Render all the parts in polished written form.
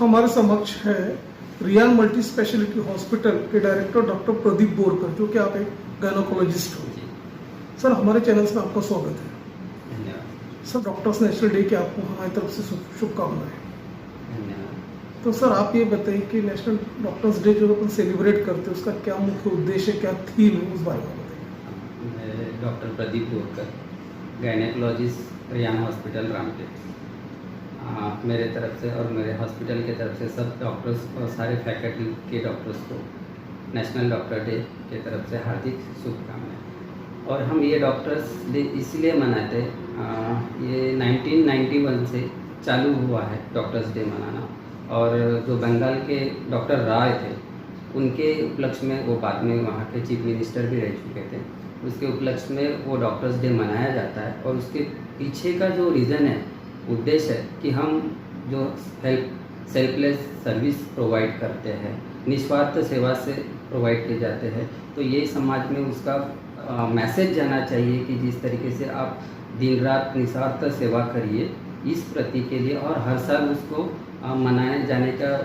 हमारे समक्ष है रियान मल्टी स्पेशलिटी हॉस्पिटल के डायरेक्टर डॉक्टर प्रदीप बोरकर, जो कि आप एक गायनोकोलॉजिस्ट हो। सर, हमारे चैनल में आपका स्वागत है। धन्यवाद। सर, डॉक्टर्स नेशनल डे की आपको हमारी तरफ से शुभकामनाएं। धन्यवाद। तो सर, आप ये बताइए कि नेशनल डॉक्टर्स डे जो अपन सेलिब्रेट करते हैं उसका क्या मुख्य उद्देश्य, क्या थीम है, उस बारे में बताइए। मैं doctor Pradeep Borkar, gynaecologist, Riyan hospital, Ramtek. मेरे तरफ से और मेरे हॉस्पिटल के तरफ से सब डॉक्टर्स और सारे फैकल्टी के डॉक्टर्स को नेशनल डॉक्टर डे के तरफ से हार्दिक शुभकामनाएं। और हम ये डॉक्टर्स डे इसलिए मनाते, ये 1991 से चालू हुआ है डॉक्टर्स डे मनाना। और जो बंगाल के डॉक्टर राय थे, उनके उपलक्ष्य में, वो बाद में वहाँ के चीफ मिनिस्टर भी रह चुके थे, उसके उपलक्ष्य में वो डॉक्टर्स डे मनाया जाता है। और उसके पीछे का जो रीज़न है, उद्देश्य है कि हम जो सेल्फलेस सर्विस प्रोवाइड करते हैं, निस्वार्थ सेवा से प्रोवाइड किए जाते हैं, तो ये समाज में उसका मैसेज जाना चाहिए कि जिस तरीके से आप दिन रात निस्वार्थ सेवा करिए इस प्रति के लिए। और हर साल उसको मनाए जाने का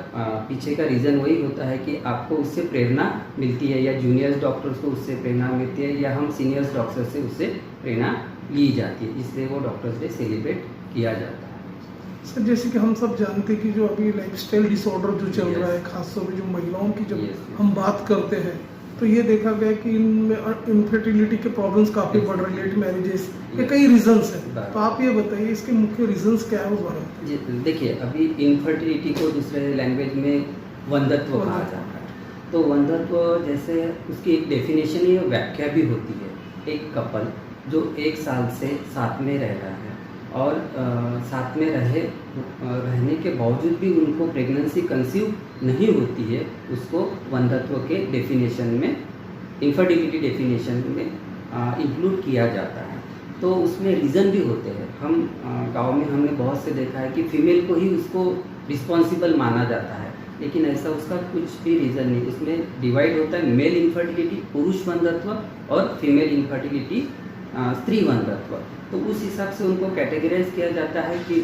पीछे का रीज़न वही होता है कि आपको उससे प्रेरणा मिलती है, या जूनियर्स डॉक्टर्स को उससे प्रेरणा मिलती है, या हम सीनियर्स डॉक्टर्स से उससे प्रेरणा ली जाती है। इसलिए वो डॉक्टर्स डे सेलिब्रेट किया जाता है। सर, जैसे कि हम सब जानते हैं कि जो अभी लाइफस्टाइल डिसऑर्डर जो चल रहा है, खासतौर पर जो महिलाओं की जब हम बात करते हैं, तो ये देखा गया कि इनमें इनफर्टिलिटी के प्रॉब्लम्स काफ़ी बढ़ रही है, लेट मैरिजेस, ये कई रीजंस हैं। तो आप ये बताइए इसके मुख्य रीजंस क्या है उस बारे में। जी देखिए, अभी इनफर्टिलिटी को दूसरे लैंग्वेज में वंध्यत्व कहा जाता है। तो वंध्यत्व जैसे उसकी एक डेफिनेशन या व्याख्या भी होती है। एक कपल जो 1 साल से साथ में रह रहा है और साथ में रहने के बावजूद भी उनको प्रेगनेंसी कंसीव नहीं होती है, उसको वंध्यत्व के डेफिनेशन में, इनफर्टिलिटी डेफिनेशन में इंक्लूड किया जाता है। तो उसमें रीज़न भी होते हैं। हम गांव में हमने बहुत से देखा है कि फीमेल को ही उसको रिस्पॉन्सिबल माना जाता है, लेकिन ऐसा उसका कुछ भी रीज़न नहीं। उसमें डिवाइड होता है मेल इनफर्टिलिटी, पुरुष वंध्यत्व, और फीमेल इनफर्टिलिटी, स्त्री वंध्यत्व। तो उस हिसाब से उनको कैटेगराइज किया जाता है कि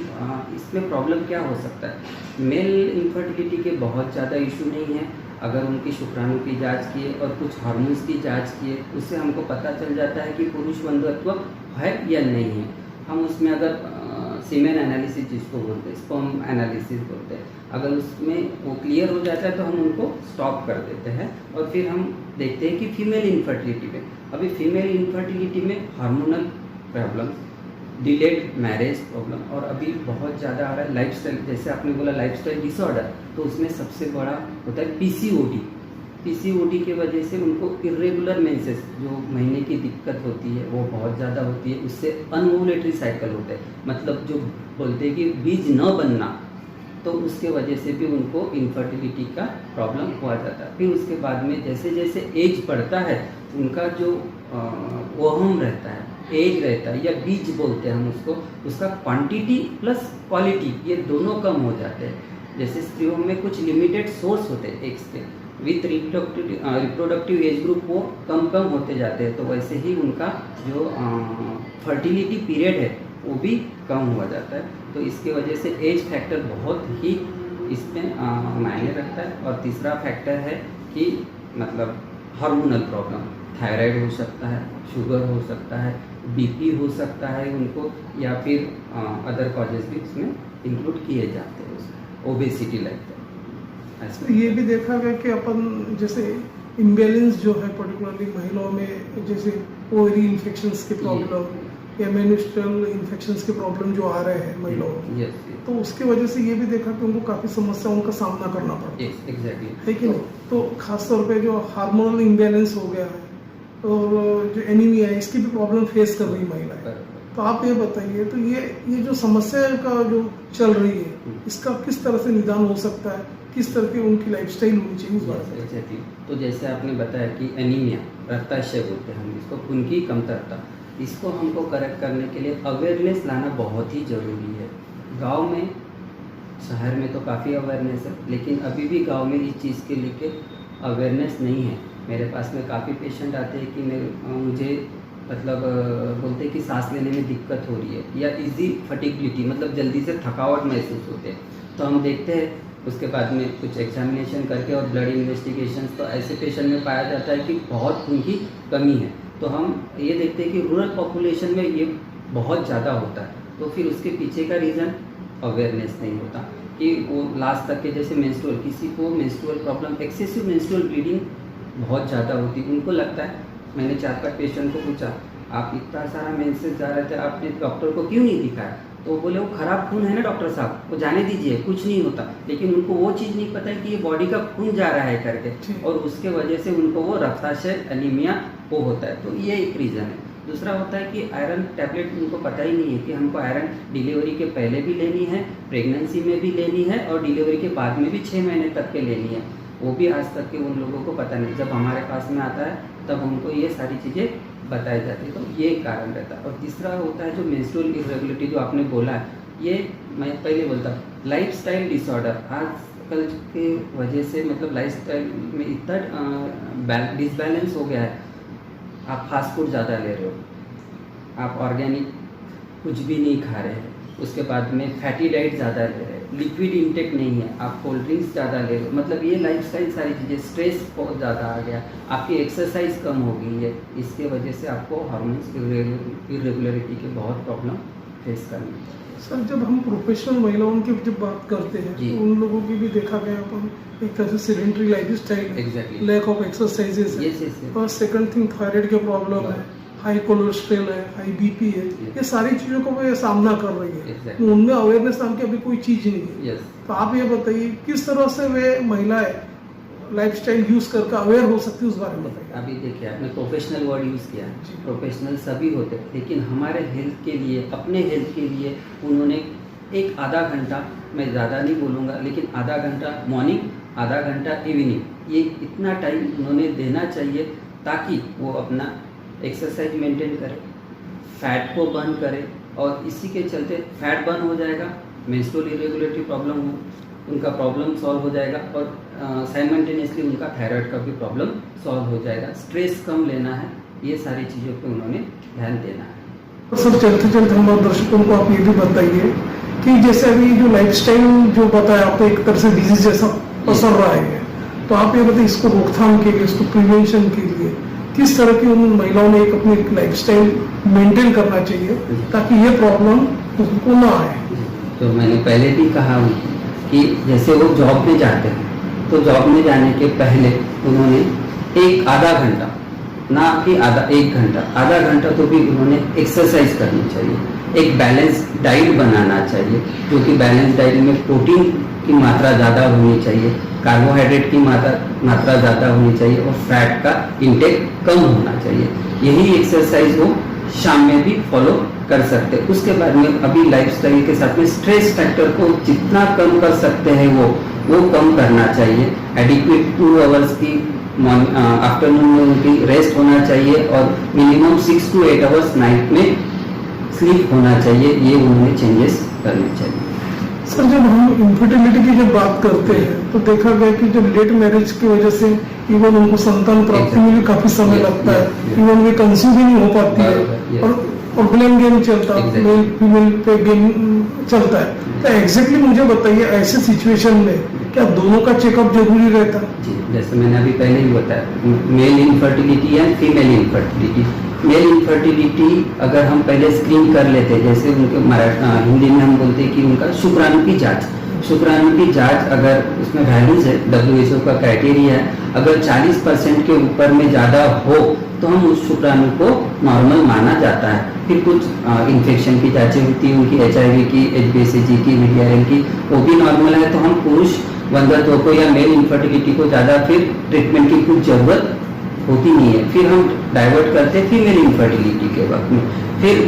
इसमें प्रॉब्लम क्या हो सकता है। मेल इनफर्टिलिटी के बहुत ज़्यादा इशू नहीं है। अगर उनकी शुक्राणु की जांच किए और कुछ हार्मोन्स की जांच किए, उससे हमको पता चल जाता है कि पुरुष वंध्यत्व है या नहीं है। हम उसमें अगर सीमेन एनालिसिस जिसको बोलते हैं, स्पर्म एनालिसिस बोलते हैं, अगर उसमें वो क्लियर हो जाता है तो हम उनको स्टॉप कर देते हैं। और फिर हम देखते हैं कि फीमेल इनफर्टिलिटी में, अभी फीमेल इनफर्टिलिटी में hormonal problem, delayed marriage problem, और अभी बहुत ज़्यादा आ रहा है लाइफस्टाइल, जैसे आपने बोला लाइफस्टाइल डिसऑर्डर, तो उसमें सबसे बड़ा होता है पीसीओडी। पीसीओडी के वजह से उनको इरेगुलर मेंसेस, जो महीने की दिक्कत होती है, वो बहुत ज़्यादा होती है। उससे अनओवुलेटरी साइकिल होता है, मतलब जो बोलते हैं कि बीज न बनना, तो उसके वजह से भी उनको इनफर्टिलिटी का प्रॉब्लम हुआ जाता है। फिर उसके बाद में जैसे जैसे एज बढ़ता है, उनका जो ओहम रहता है, एज रहता है, या बीज बोलते हैं हम उसको, उसका क्वांटिटी प्लस क्वालिटी, ये दोनों कम हो जाते हैं। जैसे स्त्रियों में कुछ लिमिटेड सोर्स होते हैं एग्स के, विथ रिप्रोडक्टिव एज ग्रुप वो कम होते जाते हैं, तो वैसे ही उनका जो फर्टिलिटी पीरियड है वो भी कम हुआ जाता है। तो इसके वजह से एज फैक्टर बहुत ही इसमें मायने रखता है। और तीसरा फैक्टर है कि मतलब हार्मोनल प्रॉब्लम, थायराइड हो सकता है, शुगर हो सकता है, बीपी हो सकता है उनको, या फिर अदर कॉजेज भी इसमें इंक्लूड किए जाते हैं, उसमें ओबेसिटी लाइक दैट। तो ये भी देखा गया कि अपन जैसे इम्बैलेंस जो है पर्टिकुलरली महिलाओं में, जैसे ओवरी इन्फेक्शंस के प्रॉब्लम या मेनिस्ट्रुअल इन्फेक्शंस के प्रॉब्लम जो आ रहे हैं महिलाओं में, तो उसकी वजह से ये भी देखा कि उनको काफ़ी समस्याओं का सामना करना पड़ता है। एग्जैक्टली है कि नहीं? तो खासतौर पे जो हार्मोनल इम्बैलेंस हो गया है और जो एनीमिया है, इसकी भी प्रॉब्लम फेस कर रही महिलाएं। तो आप ये बताइए, तो ये जो समस्या का जो चल रही है, इसका किस तरह से निदान हो सकता है, किस तरह की उनकी लाइफस्टाइल होनी चाहिए उस बारे में। एग्जैक्टली। तो जैसे आपने बताया कि एनीमिया, रक्ताशय बोलते हैं हम इसको, खून की कमतरता, इसको हमको करेक्ट करने के लिए अवेयरनेस लाना बहुत ही ज़रूरी है। गांव में, शहर में तो काफ़ी अवेयरनेस है, लेकिन अभी भी गांव में इस चीज़ के लिए अवेयरनेस नहीं है। मेरे पास में काफ़ी पेशेंट आते हैं कि मुझे मतलब बोलते हैं कि सांस लेने में दिक्कत हो रही है, या इजी फटिबिलिटी, मतलब जल्दी से थकावट महसूस होते हैं। तो हम देखते हैं उसके बाद में कुछ एग्जामिनेशन करके और ब्लड इन्वेस्टिगेशन, तो ऐसे पेशेंट में पाया जाता है कि बहुत खून की कमी है। तो हम ये देखते हैं कि रूरल पॉपुलेशन में ये बहुत ज़्यादा होता है। तो फिर उसके पीछे का रीज़न अवेयरनेस नहीं होता कि वो लास्ट तक के, जैसे मेंस्ट्रुअल, किसी को menstrual problem, excessive menstrual bleeding बहुत ज़्यादा होती है। उनको लगता है, मैंने 4-5 पेशेंट को पूछा, आप इतना सारा मेंसेस जा रहे थे, आपने डॉक्टर को क्यों नहीं दिखाया? तो बोले वो ख़राब खून है ना डॉक्टर साहब, वो जाने दीजिए, कुछ नहीं होता। लेकिन उनको वो चीज़ नहीं पता है कि ये बॉडी का खून जा रहा है करके, और उसके वजह से उनको वो रक्ताशय एनीमिया वो होता है। तो ये एक रीज़न है। दूसरा होता है कि आयरन टैबलेट उनको पता ही नहीं है कि हमको आयरन डिलीवरी के पहले भी लेनी है, प्रेगनेंसी में भी लेनी है, और डिलीवरी के बाद में भी 6 महीने तक के लेनी है। वो भी आज तक के उन लोगों को पता नहीं। जब हमारे पास में आता है तब हमको ये सारी चीज़ें बताई जाती है। तो ये कारण रहता है। और तीसरा होता है जो मेंस्ट्रुअल इरेगुलरिटी, जो आपने बोला है, ये मैं पहले बोलता लाइफस्टाइल डिसऑर्डर आजकल के वजह से, मतलब लाइफस्टाइल में इतना डिसबैलेंस हो गया है। आप फास्ट फूड ज़्यादा ले रहे हो, आप ऑर्गेनिक कुछ भी नहीं खा रहे हैं, उसके बाद में फैटी डाइट ज़्यादा ले रहे हैं, लिक्विड इंटेक नहीं है, आप कोल्ड ड्रिंक्स ज़्यादा ले रहे हो, मतलब ये लाइफस्टाइल सारी चीज़ें, स्ट्रेस बहुत ज़्यादा आ गया, आपकी एक्सरसाइज कम हो गई है, इसके वजह से आपको हार्मोन्स इरेगुलरिटी के बहुत प्रॉब्लम फेस करनी है। सर, जब हम प्रोफेशनल महिलाओं की जब बात करते हैं तो उन लोगों की भी देखा गया अपन एक तरह से सेडेंटरी लाइफस्टाइल है, एग्जैक्टली, लैक ऑफ एक्सरसाइजेस है, और सेकंड थिंग थायराइड के प्रॉब्लम है, हाई कोलेस्ट्रॉल है, हाई बीपी है, ये सारी चीज़ों को वो ये सामना कर रही है। तो उनमें अवेयरनेस नाम की अभी कोई चीज़ नहीं है। तो आप ये बताइए किस तरह से वे महिलाएं लाइफस्टाइल यूज करके अवेयर हो सकती है, उस बारे में बताइए। अभी देखिए, आपने प्रोफेशनल वर्ड यूज़ किया है, प्रोफेशनल सभी होते हैं, लेकिन हमारे हेल्थ के लिए, अपने हेल्थ के लिए उन्होंने एक आधा घंटा, मैं ज़्यादा नहीं बोलूँगा, लेकिन आधा घंटा मॉर्निंग, आधा घंटा इवनिंग, ये इतना टाइम उन्होंने देना चाहिए ताकि वो अपना एक्सरसाइज मेंटेन करें, फैट को बर्न करें, और इसी के चलते फैट बर्न हो जाएगा, मेंस्ट्रुअल इरेगुलरिटी प्रॉब्लम हो, उनका प्रॉब्लम सॉल्व हो जाएगा, और साइमल्टेनियसली उनका थायराइड का भी प्रॉब्लम सॉल्व हो जाएगा। स्ट्रेस कम लेना है, ये सारी चीज़ों पे उन्होंने ध्यान देना है। सर, चलते चलते हमारे दर्शकों को आप ये भी बताइए कि जैसे अभी जो लाइफस्टाइल जो बताया आपको, एक तरह से डिजीज जैसा पसर रहा है, तो आप ये बताइए इसको रोकथाम के लिए, इसको प्रिवेंशन के लिए किस तरह की उन महिलाओं ने एक अपनी लाइफस्टाइल मेंटेन करना चाहिए ताकि ये प्रॉब्लम उनको ना आए। तो मैंने पहले भी कहा कि जैसे वो जॉब में जाते हैं, तो जॉब में जाने के पहले उन्होंने एक आधा घंटा, ना कि एक घंटा, आधा घंटा तो भी उन्होंने एक्सरसाइज करनी चाहिए, एक बैलेंस डाइट बनाना चाहिए, जो कि बैलेंस डाइट में प्रोटीन की मात्रा ज़्यादा होनी चाहिए, कार्बोहाइड्रेट की मात्रा ज़्यादा होनी चाहिए, और फैट का इंटेक कम होना चाहिए। यही एक्सरसाइज वो शाम में भी फॉलो कर सकते हैं। उसके बाद में अभी लाइफस्टाइल के साथ में स्ट्रेस फैक्टर को जितना कम कर सकते हैं वो कम करना चाहिए। एडिक्वेट 2 आवर्स की आफ्टरनून में उनकी रेस्ट होना चाहिए, और मिनिमम 6 to 8 आवर्स नाइट में स्लीप होना चाहिए। ये उन्हें चेंजेस करने चाहिए। सर, जब हम इनफर्टिलिटी की जब बात करते हैं तो देखा गया कि जब लेट मैरिज की वजह से इवन उनको संतान प्राप्ति में भी काफी समय लगता है, इवन वे कंसीव भी नहीं हो पाती है, और ब्लेम गेम चलता है, मेल फीमेल पे गेम चलता है। तो एग्जैक्टली मुझे बताइए, ऐसे सिचुएशन में क्या दोनों का चेकअप जरूरी रहता है? जी, जैसे मैंने अभी पहले ही बताया, मेल इनफर्टिलिटी या फीमेल इनफर्टिलिटी। मेल इनफर्टिलिटी अगर हम पहले स्क्रीन कर लेते, जैसे उनके हिंदी में हम बोलते हैं कि उनका शुक्राणु की जांच, शुक्राणु की जांच अगर उसमें वैल्यूज है, WHO का क्राइटेरिया है, अगर 40% के ऊपर में ज़्यादा हो तो हम उस शुक्राणु को नॉर्मल माना जाता है। फिर कुछ इन्फेक्शन की जांचें होती हैं, उनकी HIV की, HbCG की, VDRL की, वो भी नॉर्मल है, तो हम पुरुष वंध्यत्व को या मेल इनफर्टिलिटी को ज़्यादा फिर ट्रीटमेंट की कुछ ज़रूरत होती नहीं है। फिर हम डाइवर्ट करते हैं फीमेल इनफर्टिलिटी के वक्त में। फिर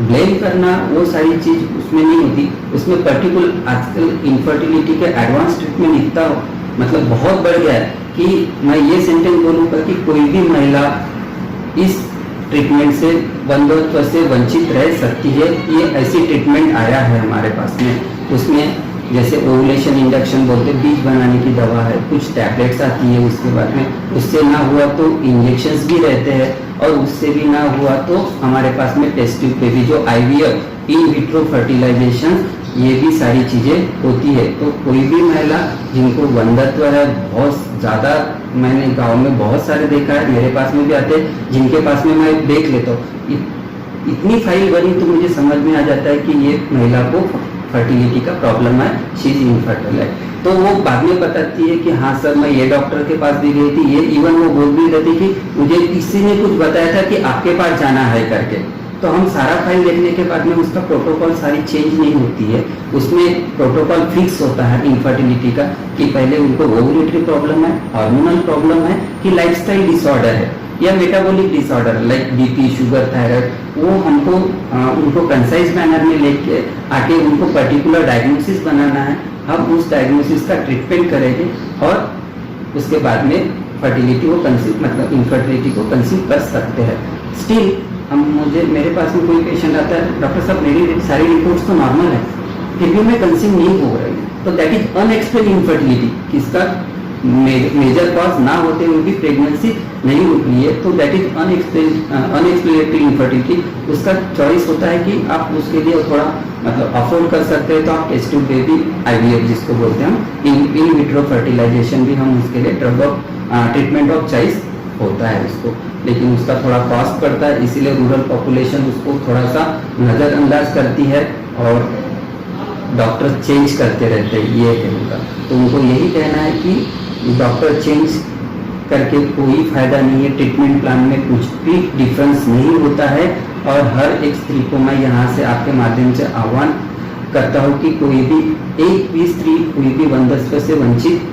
ब्लेम करना, वो सारी चीज़ उसमें नहीं होती। उसमें पर्टिकुलर आजकल इनफर्टिलिटी के एडवांस ट्रीटमेंट इतना मतलब बहुत बढ़ गया है कि मैं ये सेंटेंस बोलूँगा कि कोई भी महिला इस ट्रीटमेंट से, वंध्यत्व से वंचित रह सकती है। ये ऐसी ट्रीटमेंट आया है हमारे पास में, उसमें जैसे ओवुलेशन इंडक्शन बोलते हैं, बीज बनाने की दवा है, कुछ टैबलेट्स आती है, उसके बाद में उससे ना हुआ तो इंजेक्शंस भी रहते हैं, और उससे भी ना हुआ तो हमारे पास में टेस्ट ट्यूब बेबी जो IVF इन विट्रो फर्टिलाइजेशन ये भी सारी चीज़ें होती है। तो कोई भी महिला जिनको वंध्यत्व है बहुत ज़्यादा, मैंने गांव में बहुत सारे देखा है, मेरे पास में भी आते हैं जिनके पास में मैं देख लेता हूँ, इतनी फाइल बनी तो मुझे समझ में आ जाता है कि ये महिला को फर्टिलिटी का प्रॉब्लम है, शी इज इनफर्टाइल है। तो वो बाद में बताती है कि हाँ सर मैं ये डॉक्टर के पास भी गई थी, ये इवन वो बोल भी रही थी कि मुझे किसी ने कुछ बताया था कि आपके पास जाना है करके। तो हम सारा फाइल देखने के बाद में उसका प्रोटोकॉल सारी चेंज नहीं होती है, उसमें प्रोटोकॉल फिक्स होता है इनफर्टिलिटी का कि पहले उनको ओवुलेटरी प्रॉब्लम है, हार्मोनल प्रॉब्लम है, कि लाइफस्टाइल डिसऑर्डर है या metabolic disorder like BP, sugar, thyroid. वो हमको उनको कंसाइज मैनर में लेके आके उनको पर्टिकुलर डायग्नोसिस बनाना है। हम उस डायग्नोसिस का ट्रीटमेंट करेंगे और उसके बाद में फर्टिलिटी को कंसीव मतलब इनफर्टिलिटी को कंसीव कर सकते हैं। स्टिल मेरे पास में कोई पेशेंट आता है, डॉक्टर साहब मेरी सारी रिपोर्ट्स तो नॉर्मल है, फिर भी मैं कंसीव नहीं हो रही, तो दैट इज अनएक्सप्लेन इनफर्टिलिटी। किसका मेजर कॉज ना होते हुए भी प्रेगनेंसी नहीं रुक रही है, तो दैट इज अनएक्सप्लेनेटरी इनफर्टिलिटी। उसका चॉइस होता है कि आप उसके लिए थोड़ा मतलब अफोर्ड कर सकते हैं, तो आप टेस्ट ट्यूब बेबी IVF जिसको बोलते हैं हम, इन विट्रो फर्टिलाइजेशन भी हम उसके लिए drug of treatment of choice होता है उसको, लेकिन उसका थोड़ा कॉस्ट पड़ता है, इसीलिए रूरल पॉपुलेशन उसको थोड़ा सा नज़रअंदाज करती है और डॉक्टर चेंज करते रहते हैं। ये है उनका, तो उनको यही कहना है कि डॉक्टर चेंज करके कोई फायदा नहीं है, ट्रीटमेंट प्लान में कुछ भी डिफरेंस नहीं होता है। और हर एक स्त्री को मैं यहाँ से आपके माध्यम से आह्वान करता हूँ कि कोई भी एक भी स्त्री कोई भी वंध्यत्व से वंचित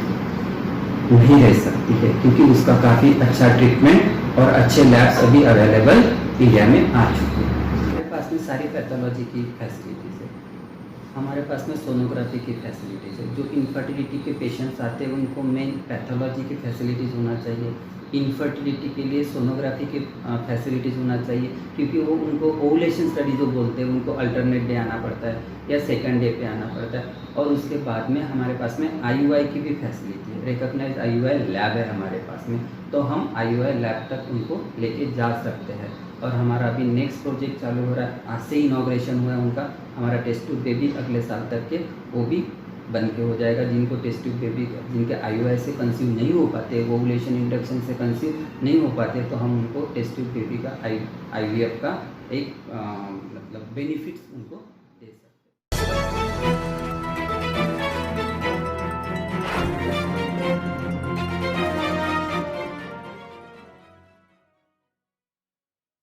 नहीं रह सकती है, क्योंकि उसका काफ़ी अच्छा ट्रीटमेंट और अच्छे लैब्स अभी अवेलेबल इंडिया में आ चुके हैं। हमारे पास में सारी पैथोलॉजी की फैसिलिटीज़ है, हमारे पास में सोनोग्राफी की फैसिलिटीज़ है। जो इनफर्टिलिटी के पेशेंट्स आते हैं उनको मेन पैथोलॉजी की फैसिलिटीज़ होना चाहिए, इनफर्टिलिटी के लिए सोनोग्राफी की फैसिलिटीज़ होना चाहिए, क्योंकि वो उनको ओवुलेशन स्टडी जो बोलते हैं उनको अल्टरनेट डे आना पड़ता है या सेकंड डे पे आना पड़ता है। और उसके बाद में हमारे पास में IUI की भी फैसिलिटी है, रिकॉग्नाइज IUI लैब है हमारे पास में, तो हम IUI लैब तक उनको लेके जा सकते हैं। और हमारा अभी नेक्स्ट प्रोजेक्ट चालू हो रहा है, आज से इनॉग्रेशन हुआ है उनका, हमारा टेस्ट ट्यूब बेबी अगले साल तक के वो भी बन के हो जाएगा। जिनको टेस्ट ट्यूब बेबी जिनके IUI से कंसीव नहीं हो पाते, ओवुलेशन इंडक्शन से कंसीव नहीं हो पाते, तो हम उनको टेस्ट ट्यूब बेबी का IVF का एक मतलब बेनिफिट्स